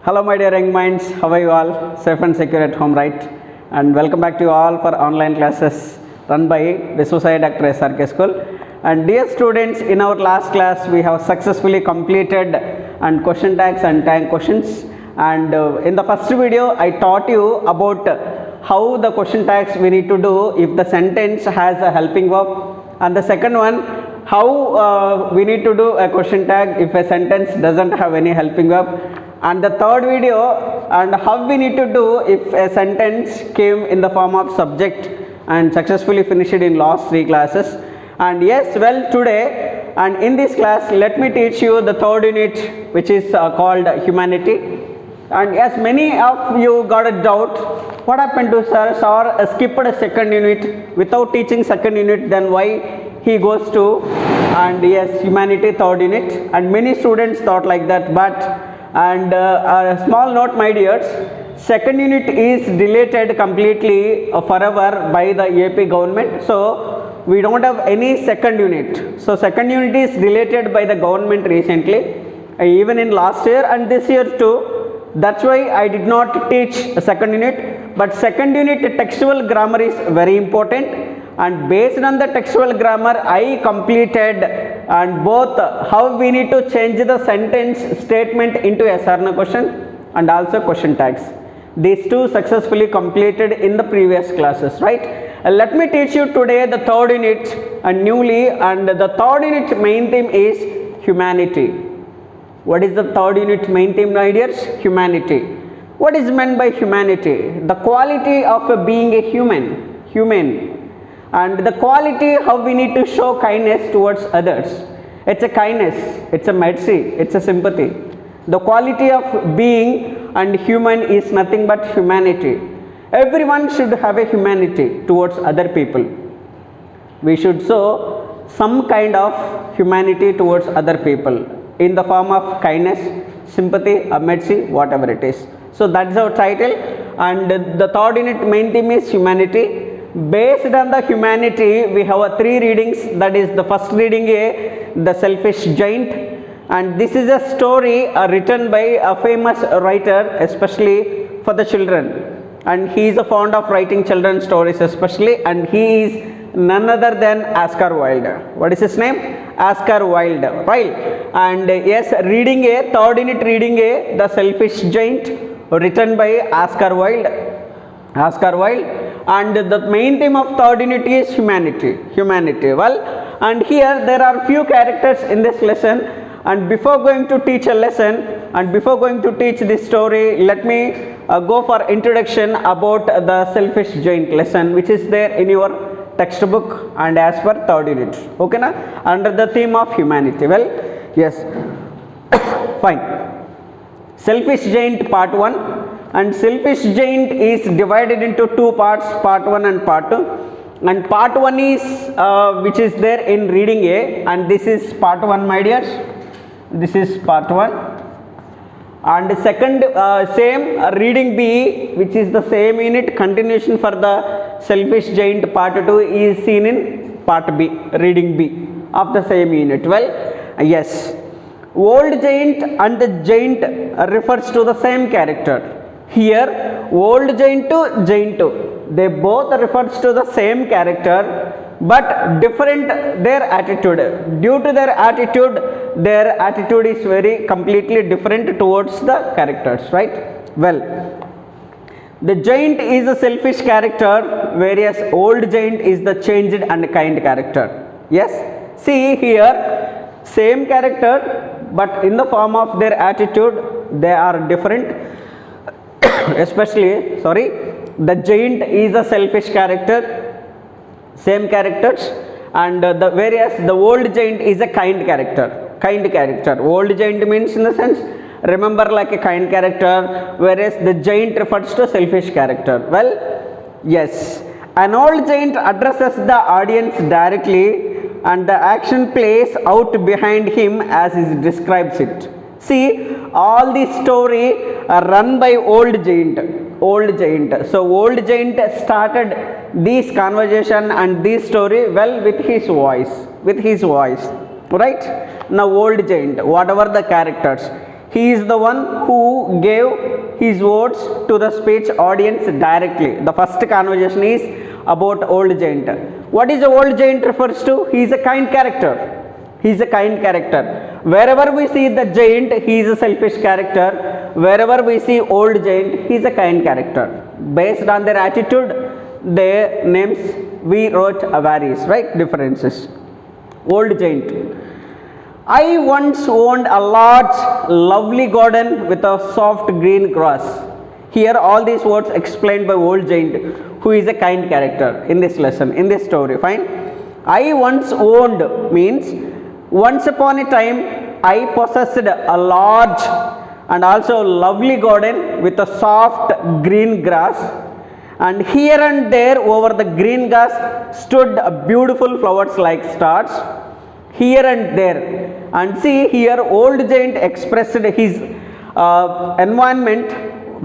Hello my dear young minds, how are you all? Safe and secure at home, right? And welcome back to you all for online classes run by Viswasaya Dr. SRK School. And dear students, in our last class we have successfully completed and question tags and tag questions. And in the first video I taught you about how the question tags we need to do if the sentence has a helping verb, and the second one how we need to do a question tag if a sentence doesn't have any helping verb, and the third video and how we need to do if a sentence came in the form of subject, and successfully finished in last 3 classes. And yes, well, today and in this class let me teach you the third unit, which is called humanity. And yes, many of you got a doubt, what happened to sir skipped a second unit without teaching second unit, then why he goes to and yes, humanity third unit. And many students thought like that, but and a small note my dears, second unit is deleted completely forever by the AP government, so we don't have any second unit. So second unit is deleted by the government recently, even in last year and this year too. That's why I did not teach a second unit, but second unit textual grammar is very important, and based on the textual grammar I completed and both how we need to change the sentence statement into a SR question and also question tags. These two successfully completed in the previous classes, right? Let me teach you today the third unit and newly, and the third unit main theme is humanity. What is the third unit main theme, my dears? Humanity. What is meant by humanity? The quality of being a human, and the quality how we need to show kindness towards others. It's a kindness, it's a mercy, it's a sympathy. The quality of being and human is nothing but humanity. Everyone should have a humanity towards other people. We should show some kind of humanity towards other people in the form of kindness, sympathy, mercy, whatever it is. So that's our title, and the third unit main theme is humanity. Based on the humanity we have 3 readings. That is, the first reading A, the selfish giant, and this is a story written by a famous writer especially for the children, and he is fond of writing children's stories especially, and he is none other than Oscar Wilde. What is his name? Oscar Wilde, right? And yes, reading A, third unit reading A, the selfish giant, written by Oscar Wilde. And the main theme of third unit is humanity. Well, and here there are few characters in this lesson, and before going to teach a lesson and before going to teach this story, let me go for introduction about the selfish giant lesson, which is there in your textbook and as per third unit, okay na, under the theme of humanity. Well, yes, fine. Selfish giant part 1. And selfish giant is divided into 2 parts, part 1 and part 2. And part 1 is which is there in reading A, and this is part 1, my dears. This is part 1. And second same reading B, which is the same unit, continuation for the selfish giant part 2 is seen in part B, reading B of the same unit. Well, yes, old giant and the giant refers to the same character. Here old giant to giant 2, they both refers to the same character but different their attitude. Due to their attitude is very completely different towards the characters, right? Well, the giant is a selfish character, whereas old giant is the changed and kind character. Yes, see here, same character but in the form of their attitude they are different. Especially, the giant is a selfish character, same characters, and whereas the old giant is a kind character. Old giant means in the sense, remember, like a kind character, whereas the giant refers to selfish character. Well, yes, an old giant addresses the audience directly, and the action plays out behind him as he describes it. See, all the story run by old giant. So old giant started this conversation and this story well with his voice, right? Now old giant, whatever the characters, He is the one who gave his words to the speech audience directly. The first conversation is about old giant. What is the old giant refers to? He is a kind character. He is a kind character. Wherever we see the giant, he is a selfish character. Wherever we see old giant, he is a kind character. Based on their attitude, their names we wrote varies, right? Differences. Old giant. I once owned a large, lovely garden with a soft green grass. Here, all these words explained by old giant, who is a kind character in this lesson, in this story. Fine. I once owned means once upon a time I possessed a large and also lovely garden with a soft green grass, and here and there over the green grass stood beautiful flowers like stars. Here and there, and see here old giant expressed his environment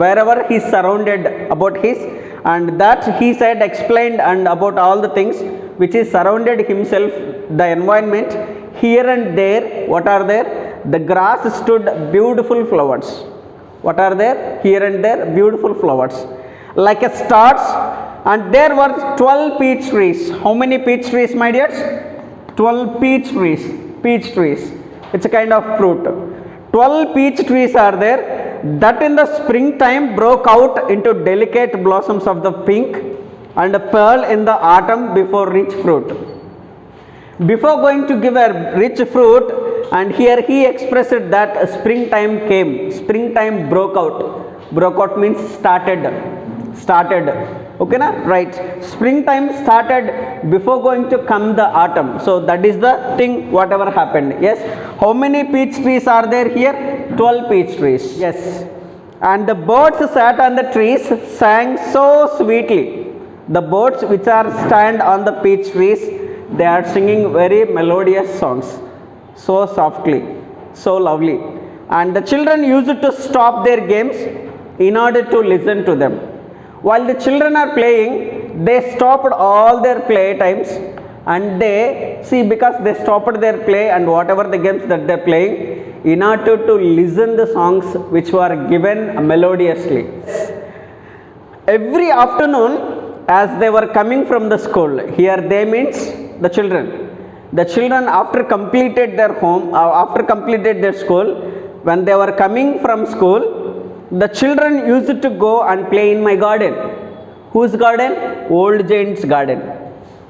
wherever he is surrounded about his, and that he said explained and about all the things which is surrounded himself, the environment. Here and there, what are there? The grass stood beautiful flowers. What are there? Here and there, beautiful flowers like a stars, and there were 12 peach trees. How many peach trees, my dears? 12 peach trees. Peach trees, it's a kind of fruit. 12 peach trees are there that in the springtime broke out into delicate blossoms of the pink and pearl in the autumn before rich fruit. Before going to give a rich fruit, and here he expressed that springtime came. Springtime broke out. Broke out means started. Okay na? Right. Springtime started before going to come the autumn. So that is the thing whatever happened. Yes. How many peach trees are there here? 12 peach trees. Yes. And the birds sat on the trees sang so sweetly. The birds which are stand on the peach trees, they are singing very melodious songs. So softly. So lovely. And the children used to stop their games in order to listen to them. While the children are playing, they stopped all their play times, and they see, because they stopped their play and whatever the games that they are playing in order to listen the songs which were given melodiously. Every afternoon as they were coming from the school, here they means the children. The children after completed their home, after completed their school, when they were coming from school, the children used to go and play in my garden. Whose garden? Old giant's garden.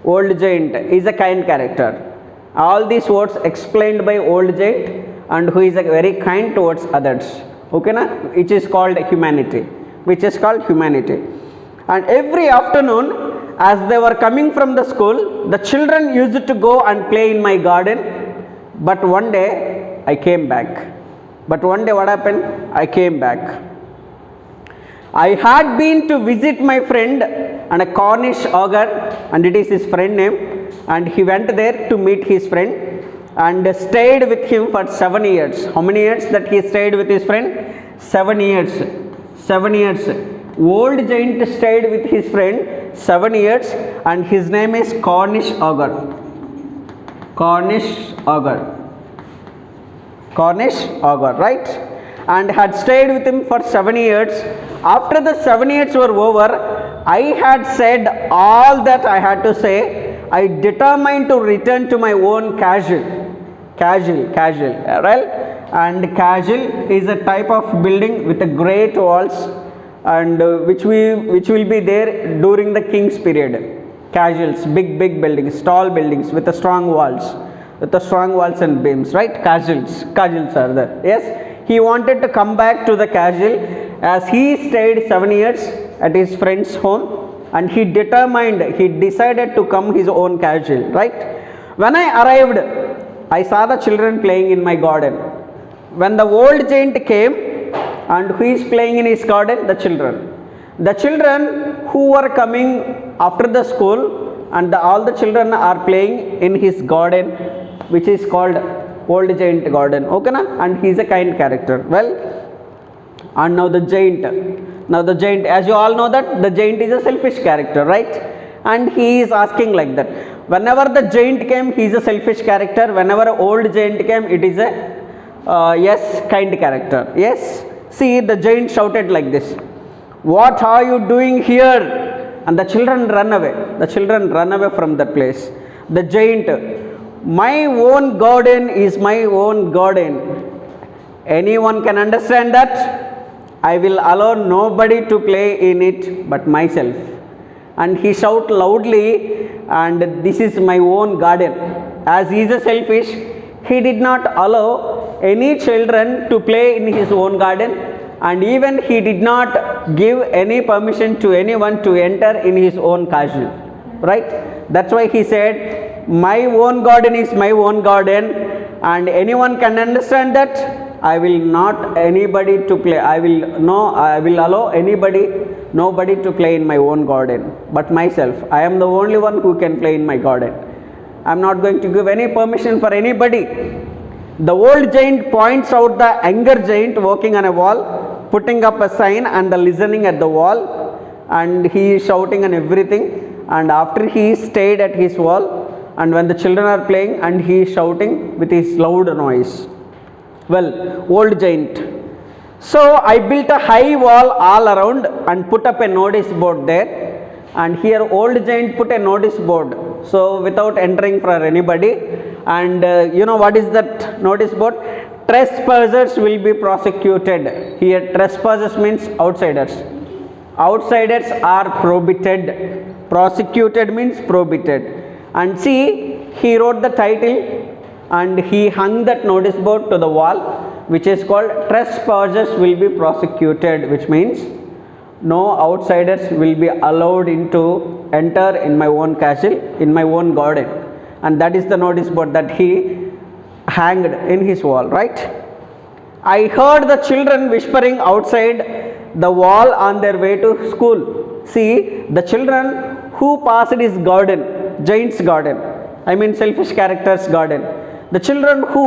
Old giant is a kind character. All these words explained by old giant, and who is a very kind towards others. Okay na? Which is called humanity. Which is called humanity. And every afternoon as they were coming from the school, the children used to go and play in my garden. But one day I came back. But one day what happened? I came back. I had been to visit my friend and a Cornish ogre, and it is his friend name, and he went there to meet his friend and stayed with him for 7 years. How many years that he stayed with his friend? 7 years. 7 years. Old giant stayed with his friend 7 years, and his name is Cornish ogre. Cornish ogre. Cornish ogre, right? And had stayed with him for 7 years. After the 7 years were over, I had said all that I had to say. I determined to return to my own castle. Right? And castle is a type of building with a great walls, and which will be there during the king's period. Castles, big buildings, tall buildings with a strong walls. With the strong walls and beams, right? Castles are there. Yes, he wanted to come back to the castle as he stayed 7 years at his friend's home, and he decided to come his own castle, right? When I arrived, I saw the children playing in my garden. When the old giant came, and who is playing in his garden? The children. The children who were coming after the school, and all the children are playing in his garden, which is called old giant garden. Okay na? And he is a kind character. Well, and now the giant, as you all know that the giant is a selfish character, right? And he is asking like that. Whenever the giant came, he is a selfish character. Whenever old giant came, it is a Yes, kind character. Yes. See, the giant shouted like this, "What are you doing here?" And the children run away. The children run away from that place. The giant, "My own garden is my own garden. Anyone can understand that? I will allow nobody to play in it but myself." And he shout loudly, "And this is my own garden." As he is a selfish, he did not allow any children to play in his own garden, and even he did not give any permission to anyone to enter in his own castle. Right? That's why he said, "My own garden is my own garden, and anyone can understand that. I will not anybody to play. I will allow nobody to play in my own garden but myself. I am the only one who can play in my garden. I am not going to give any permission for anybody." The old giant points out the younger giant walking on a wall, putting up a sign and listening at the wall, and he is shouting and everything. And after he stayed at his wall, and when the children are playing, and he is shouting with his loud noise. Well, old giant, "So I built a high wall all around and put up a notice board there." And here old giant put a notice board, so without entering for anybody. And you know what is that notice board? "Trespassers will be prosecuted." Here trespassers means outsiders. Outsiders are prohibited. Prosecuted means prohibited. And see, he wrote the title and he hung that notice board to the wall, which is called "Trespassers will be prosecuted," which means no outsiders will be allowed to enter in my own castle, in my own garden. And that is the notice board that he hanged in his wall. Right? "I heard the children whispering outside the wall on their way to school." See, the children who passed his garden, giant's garden, I mean selfish character's garden, the children who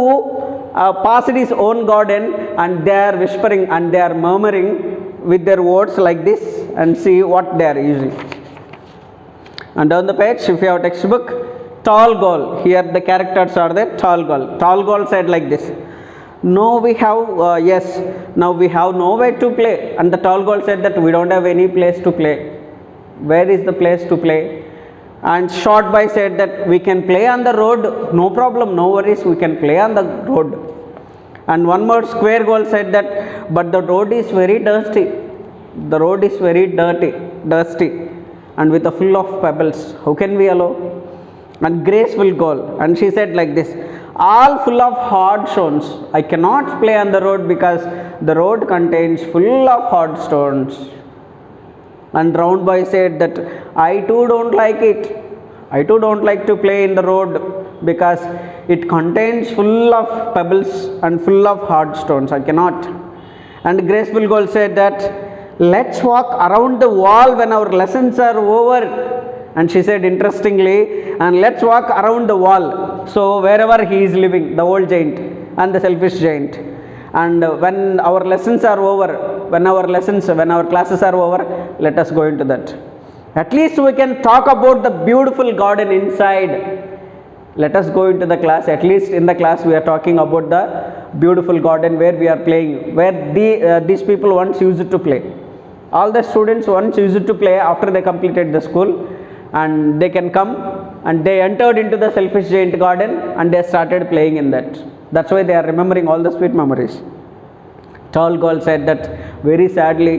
passed his own garden, and they are whispering and they are murmuring with their words like this, and see what they are using. And on the page, if you have a textbook, tall girl, here the characters are there. Tall girl said like this, "No, we have now we have nowhere to play." And the tall girl said that we don't have any place to play. Where is the place to play? And short boy said that we can play on the road, no problem, no worries, we can play on the road. And one more square girl said that, "But the road is very dusty. The road is very dusty and with a full of pebbles. How can we allow?" And graceful girl, and she said like this, "All full of hard stones. I cannot play on the road because the road contains full of hard stones." And round boy said that, "I too don't like it. I too don't like to play in the road because it contains full of pebbles and full of hard stones. I cannot." And graceful girl said that, "Let's walk around the wall when our lessons are over." And she said interestingly, "And let's walk around the wall." So wherever he is living, the old giant and the selfish giant. And when our lessons are over, when our classes are over, let us go into that. At least we can talk about the beautiful garden inside. Let us go into the class. At least in the class we are talking about the beautiful garden where we are playing, where these people once used to play. All the students once used to play after they completed the school, and they can come and they entered into the selfish giant garden and they started playing in that. That's why they are remembering all the sweet memories. Tall girl said that very sadly,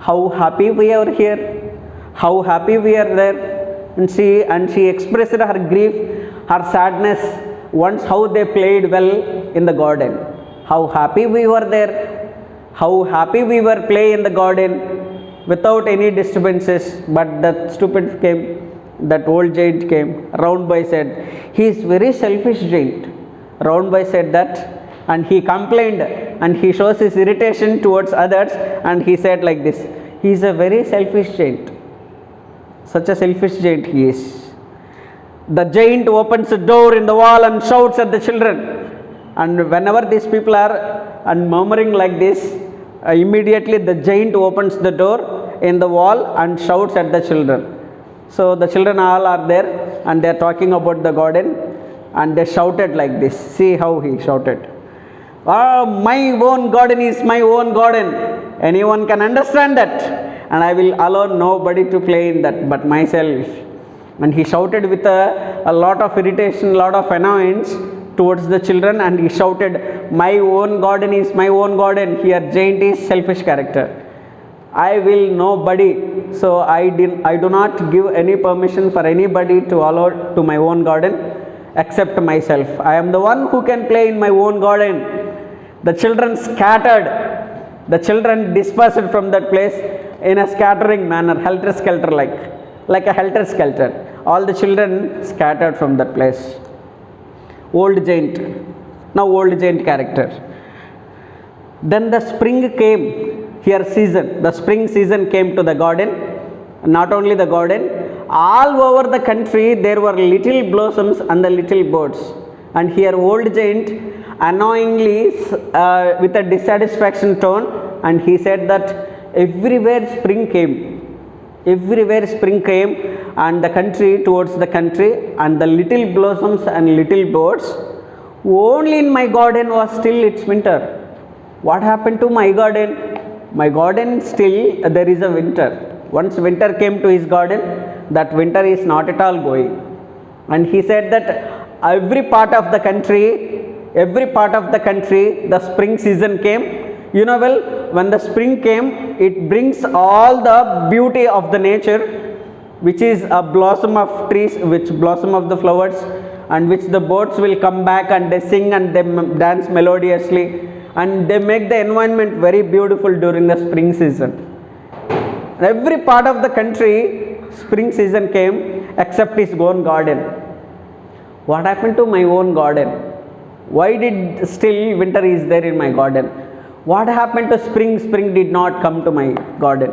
"How happy we are here, how happy we are there." And she expressed her grief, her sadness, once how they played well in the garden. How happy we were there, how happy we were playing in the garden without any disturbances. But that stupid came, that old giant came. Round boy said, "He is very selfish giant." Round boy said that, and he complained and he shows his irritation towards others, and he said like this, "He is a very selfish giant. Such a selfish giant he is." The giant opens the door in the wall and shouts at the children. And whenever these people are and murmuring like this, immediately the giant opens the door in the wall and shouts at the children. So the children all are there and they are talking about the garden, and they shouted like this. See how he shouted. My own garden is my own garden. Anyone can understand that, and I will allow nobody to play in that but myself. And he shouted with a lot of irritation, lot of annoyance towards the children, and he shouted, my own garden is my own garden. Here giant is selfish character. I will nobody, so I do not give any permission for anybody to allow to my own garden except myself. I am the one who can play in my own garden. The children scattered. The children dispersed from that place in a scattering manner, helter-skelter, like a helter-skelter. All the children scattered from that place. Old giant. Now old giant character. Then the spring came. Here season. The spring season came to the garden. Not only the garden, all over the country there were little blossoms and the little birds. And here old giant annoyingly with a dissatisfaction tone, and he said that everywhere spring came. Everywhere spring came, and the country towards the country, and the little blossoms and little birds. Only in my garden was still its winter. What happened to my garden? My garden still there is a winter. Once winter came to his garden, that winter is not at all going. And he said that every part of the country, the spring season came. You know well, when the spring came, it brings all the beauty of the nature, which is a blossom of trees, which blossom of the flowers, and which the birds will come back and they sing and they dance melodiously, and they make the environment very beautiful during the spring season. Every part of the country, spring season came except his own garden. What happened to my own garden? Why did still winter is there in my garden? What happened to spring? Spring did not come to my garden.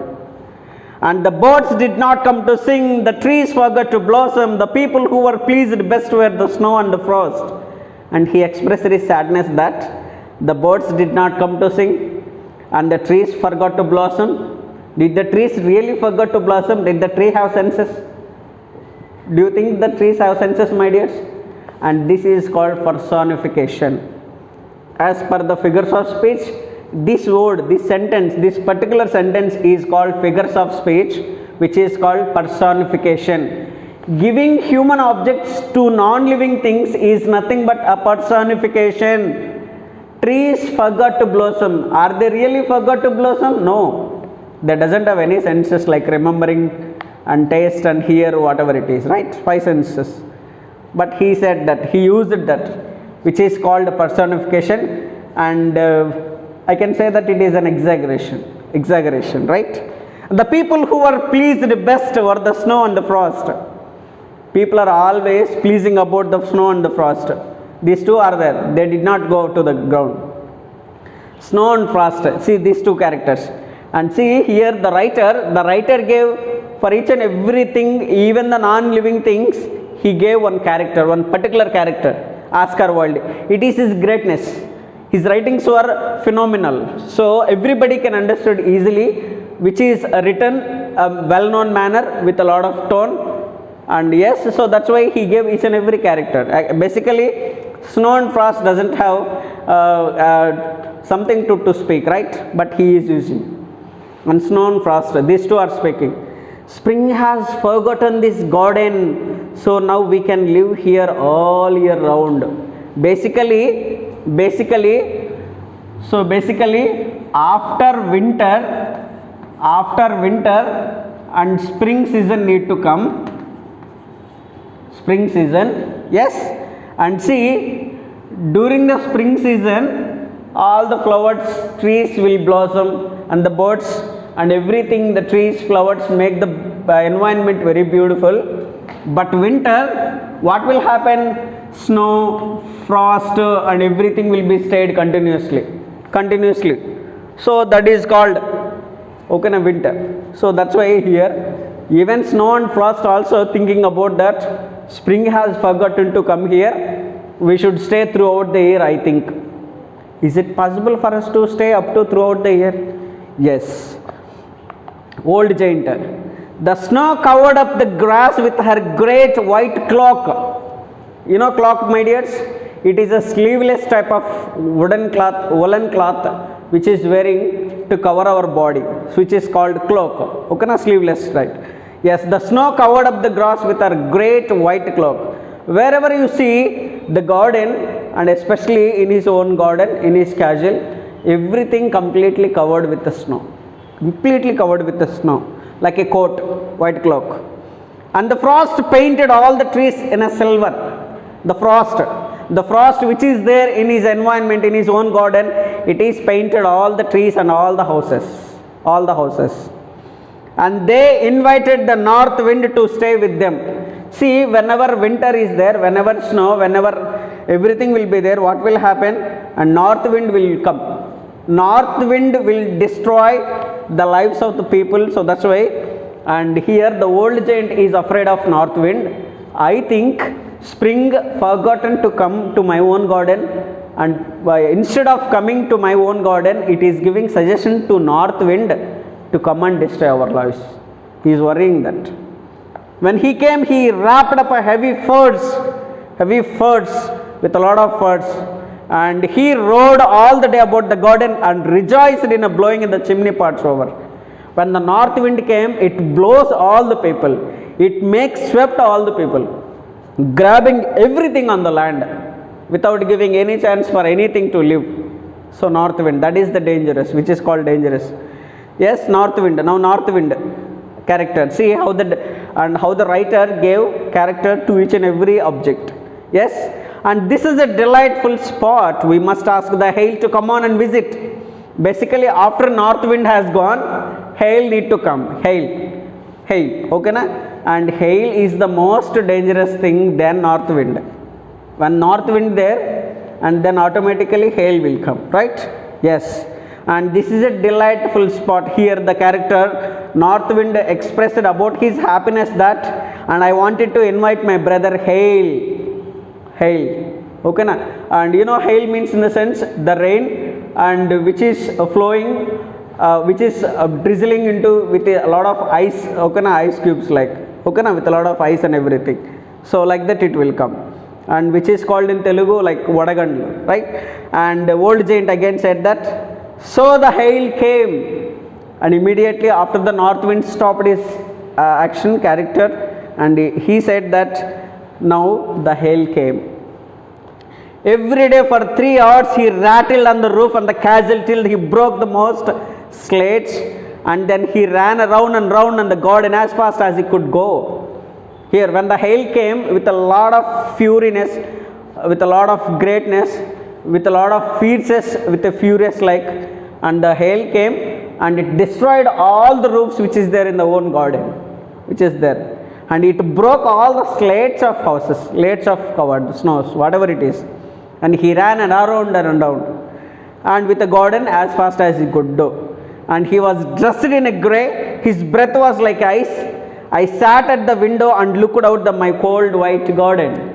And the birds did not come to sing, the trees forgot to blossom, the people who were pleased best were the snow and the frost. And he expressed his sadness that the birds did not come to sing and the trees forgot to blossom. Did the trees really forgot to blossom? Did the tree have senses? Do you think the trees have senses, my dears? And this is called personification. As per the figures of speech, this word, this sentence, this particular sentence is called figures of speech, which is called personification. Giving human objects to non-living things is nothing but a personification. Trees forgot to blossom. Are they really forgot to blossom? No. They doesn't have any senses like remembering and taste and hear, whatever it is, right? 5 senses. But he said that, he used that, which is called personification, and I can say that it is an exaggeration, right? The people who were pleased best were the snow and the frost. People are always pleasing about the snow and the frost. These two are there. They did not go to the ground. Snow and frost. See these two characters. And see here the writer gave for each and everything, even the non-living things, he gave one character, one particular character, Oscar Wilde. It is his greatness. His writings were phenomenal. So everybody can understand easily, which is written a well-known manner with a lot of tone. And yes, so that's why he gave each and every character. Basically, snow and frost doesn't have something to speak, right? But he is using. And snow and frost, these two are speaking. Spring has forgotten this garden, so now we can live here all year round. Basically, after winter and spring season need to come. Spring season, yes, and see, during the spring season, all the flowers, trees will blossom, and the birds and everything, the trees, flowers make the environment very beautiful. But winter, what will happen? Snow, frost, and everything will be stayed continuously. So that is called winter. So that's why here, even snow and frost also thinking about that spring has forgotten to come here. We should stay throughout the year, I think. Is it possible for us to stay up to throughout the year? Yes. Old giant. The snow covered up the grass with her great white cloak. You know cloak, my dears? It is a sleeveless type of woolen cloth which is wearing to cover our body, which is called cloak. Okay, na, sleeveless, right? Yes, the snow covered up the grass with a great white cloak. Wherever you see the garden, and especially in his own garden, in his castle, everything completely covered with the snow. Completely covered with the snow, like a coat, white cloak. And the frost painted all the trees in a silver. The frost which is there in his environment, in his own garden, it is painted all the trees and all the houses. And they invited the north wind to stay with them. See, whenever winter is there, whenever snow, whenever everything will be there, what will happen? And north wind will come. North wind will destroy the lives of the people, so that's why. And here the old giant is afraid of north wind. I think spring forgotten to come to my own garden, and instead of coming to my own garden, it is giving suggestion to north wind to come and destroy our lives. He is worrying that. When he came, he wrapped up a heavy furs with a lot of furs, and he rode all the day about the garden and rejoiced in a blowing in the chimney pots over. When the north wind came, it blows all the people. It makes swept all the people, grabbing everything on the land without giving any chance for anything to live. So north wind, that is the dangerous, which is called dangerous. Yes, north wind. Now north wind character. See how the writer gave character to each and every object. Yes, and this is a delightful spot. We must ask the hail to come on and visit. Basically, after north wind has gone, hail need to come. Hail, okay na? And hail is the most dangerous thing than north wind. When north wind there, and then automatically hail will come, right? Yes. And this is a delightful spot. Here the character north wind expressed about his happiness that, and I wanted to invite my brother hail. Okay na? And you know, hail means in the sense the rain, and which is flowing, which is drizzling into with a lot of ice. Okay na? Ice cubes, like, okay na? With a lot of ice and everything. So like that it will come, and which is called in Telugu like Vadagandu, right? And the old giant again said that. So the hail came, and immediately after the north wind stopped his action character, and he said that now the hail came. Every day for 3 hours he rattled on the roof and the castle till he broke the most slates, and then he ran around and round in the garden as fast as he could go. Here when the hail came with a lot of furiness, with a lot of greatness, with a lot of fierceness, with a furious like, and the hail came and it destroyed all the roofs which is there in the own garden, which is there, and it broke all the slates of houses, slates of covered snows, whatever it is, and he ran around and around, and with the garden as fast as he could do, and he was dressed in a grey, his breath was like ice. I sat at the window and looked out my cold white garden.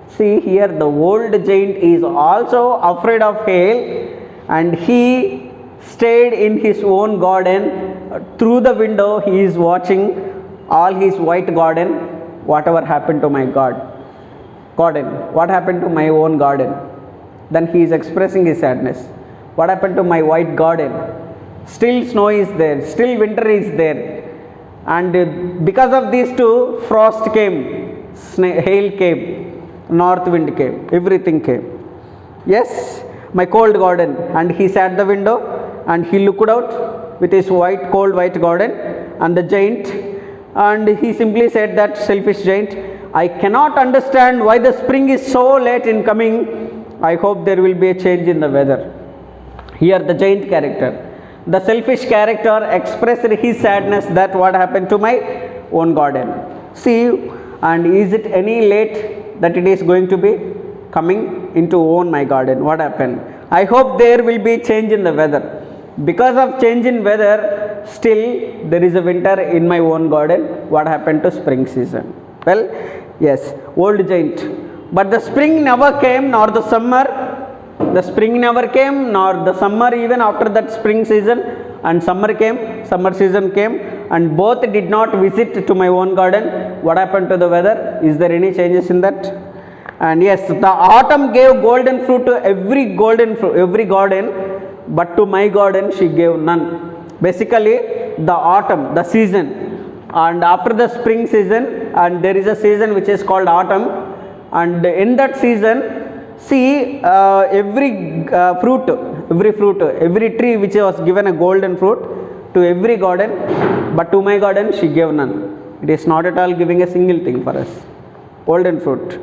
See here the old giant is also afraid of hail, and he stayed in his own garden. Through the window he is watching all his white garden. Whatever happened to my garden? What happened to my own garden? Then he is expressing his sadness. What happened to my white garden? Still snow is there, still winter is there, and because of these two, frost came, hail came, north wind came, everything came. Yes, my cold garden. And he sat at the window and he looked out with his cold white garden, and the giant, and he simply said, that selfish giant, I cannot understand why the spring is so late in coming. I hope there will be a change in the weather. Here the giant character, the selfish character, expressed his sadness that what happened to my own garden. See, and is it any late that it is going to be coming into own my garden? What happened? I hope there will be change in the weather. Because of change in weather, still there is a winter in my own garden. What happened to spring season? Well, yes, old giant. But the spring never came, nor the summer. The spring never came, nor the summer even after that spring season, and summer season came, and both did not visit to my own garden. What happened to the weather? Is there any changes in that? And yes, the autumn gave golden fruit to every garden, but to my garden she gave none. Basically, the autumn, the season, and after the spring season, and there is a season which is called autumn, and in that season, see every tree which was given a golden fruit to every garden, but to my garden she gave none. It is not at all giving a single thing for us, golden fruit.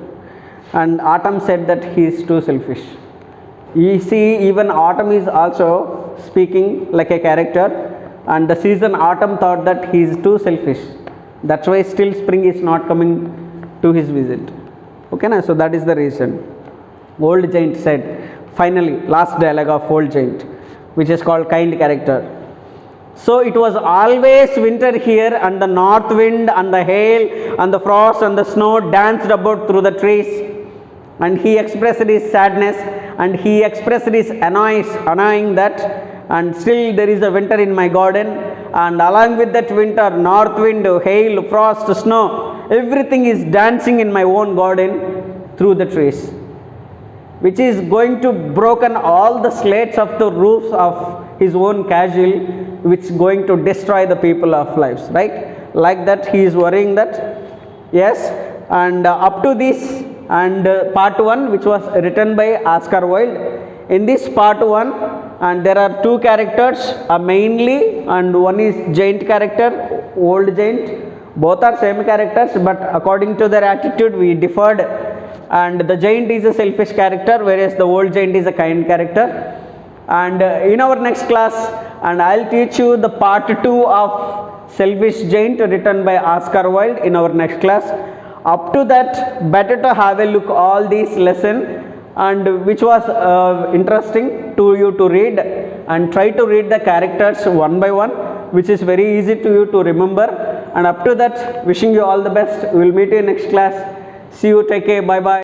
And autumn said that he is too selfish. You see, even autumn is also speaking like a character, and the season autumn thought that he is too selfish. That's why still spring is not coming to his visit. Okay, na? So that is the reason. Old giant said, finally, last dialogue of old giant, which is called kind character. So it was always winter here, and the north wind and the hail and the frost and the snow danced about through the trees. And he expressed his sadness, and he expressed his annoying that, and still there is a winter in my garden, and along with that winter, north wind, hail, frost, snow, everything is dancing in my own garden through the trees, which is going to broken all the slates of the roofs of his own castle, which is going to destroy the people of lives, right? Like that he is worrying that, yes, and up to this, and part 1 which was written by Oscar Wilde. In this part 1, and there are two characters mainly, and one is giant character, old giant. Both are same characters, but according to their attitude we differed, and the giant is a selfish character, whereas the old giant is a kind character. And in our next class, and I'll teach you the part 2 of Selfish Giant written by Oscar Wilde in our next class. Up to that, better to have a look all these lesson, and which was interesting to you to read, and try to read the characters one by one, which is very easy to you to remember. And up to that, wishing you all the best. We will meet you in next class. See you, take care, bye bye.